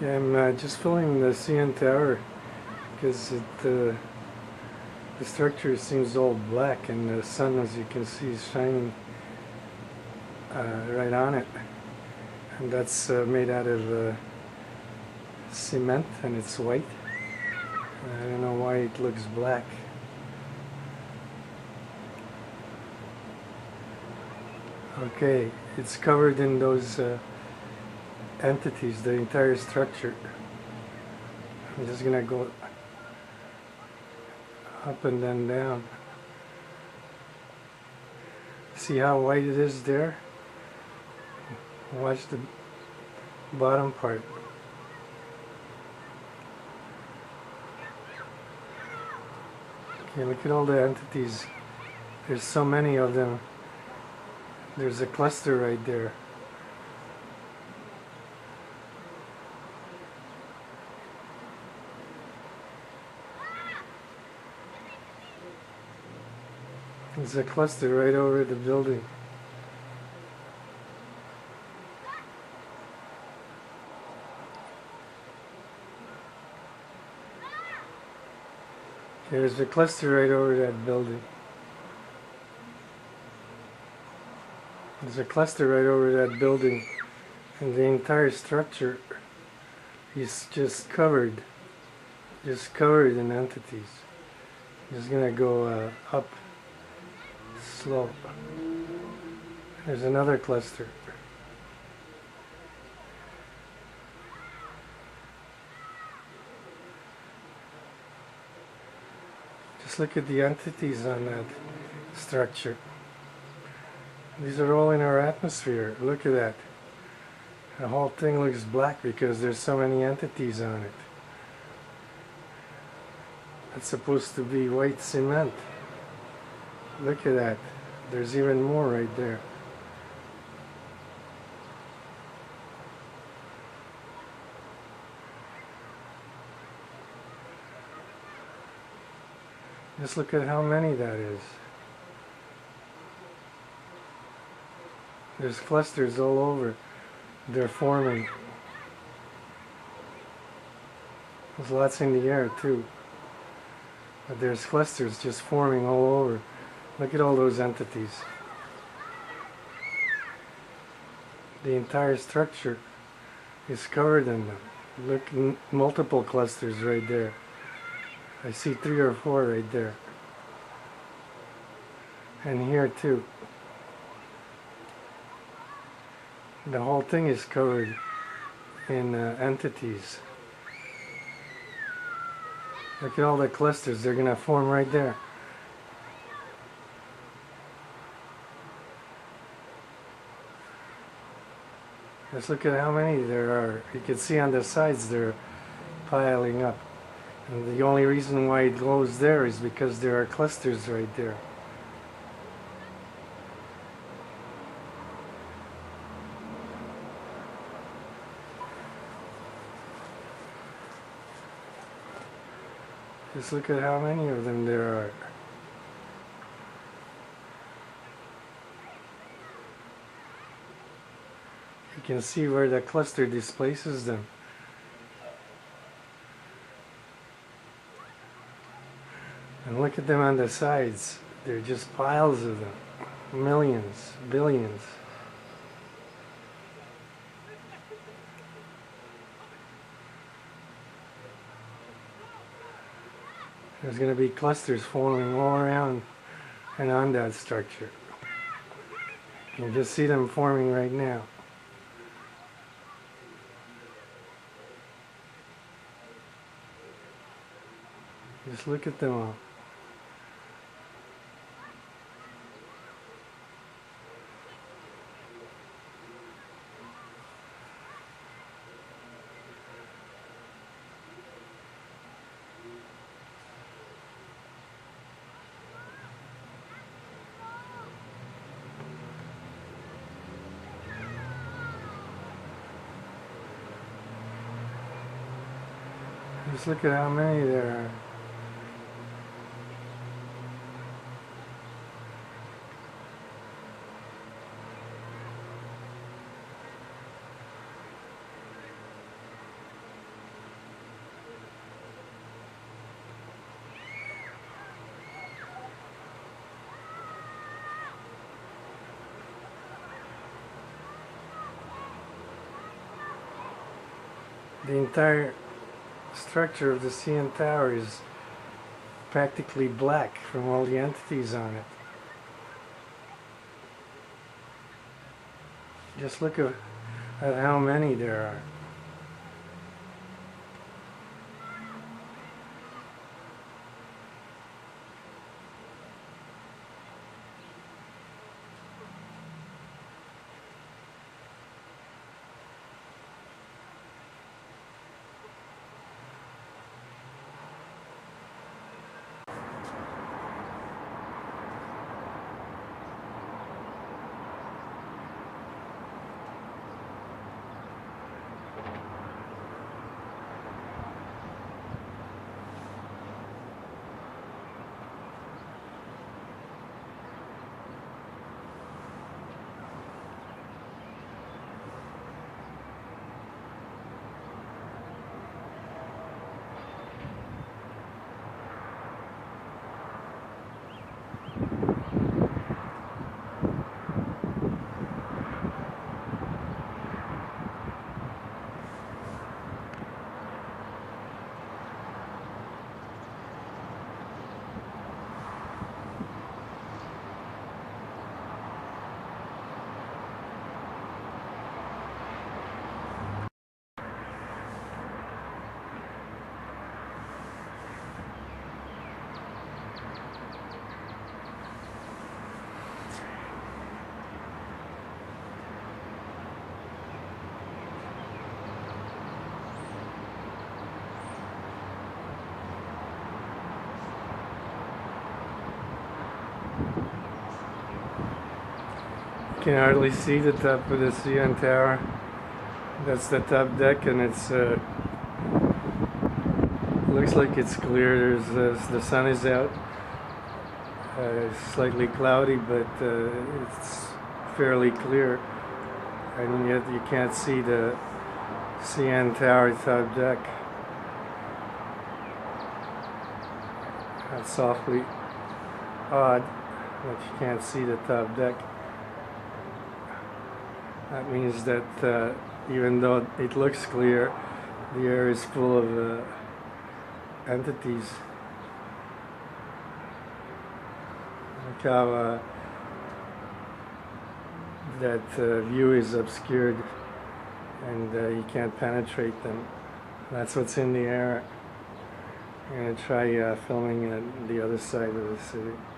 Okay, I'm just filming the CN Tower because the structure seems all black and the sun, as you can see, is shining right on it. And that's made out of cement, and it's white. I don't know why it looks black. Okay, it's covered in those entities, the entire structure. I'm just gonna go up and then down. See how white it is there? Watch the bottom part. Okay, look at all the entities. There's so many of them. There's a cluster right there. There's a cluster right over the building. There's a cluster right over that building. There's a cluster right over that building, and the entire structure is just covered in entities. Just gonna go up slope. There's another cluster. Just look at the entities on that structure. These are all in our atmosphere. Look at that. The whole thing looks black because there's so many entities on it. That's supposed to be white cement. Look at that. There's even more right there. Just look at how many that is. There's clusters all over. They're forming. There's lots in the air too. But there's clusters just forming all over. Look at all those entities. The entire structure is covered in them. Look, multiple clusters right there. I see 3 or 4 right there. And here too. The whole thing is covered in entities. Look at all the clusters. They're going to form right there. Just look at how many there are. You can see on the sides they're piling up. And the only reason why it glows there is because there are clusters right there. Just look at how many of them there are. You can see where the cluster displaces them. And look at them on the sides. They're just piles of them. Millions, billions. There's going to be clusters forming all around and on that structure. You can just see them forming right now. Just look at them all. Just look at how many there are. The entire structure of the CN Tower is practically black from all the entities on it. Just look at how many there are. You can hardly see the top of the CN Tower. That's the top deck, and it's looks like it's clear. The sun is out. Slightly cloudy, but it's fairly clear, and yet you can't see the CN Tower top deck. That's awfully odd that you can't see the top deck. That means that even though it looks clear, the air is full of entities. Look how that view is obscured, and you can't penetrate them. That's what's in the air. I'm going to try filming the other side of the city.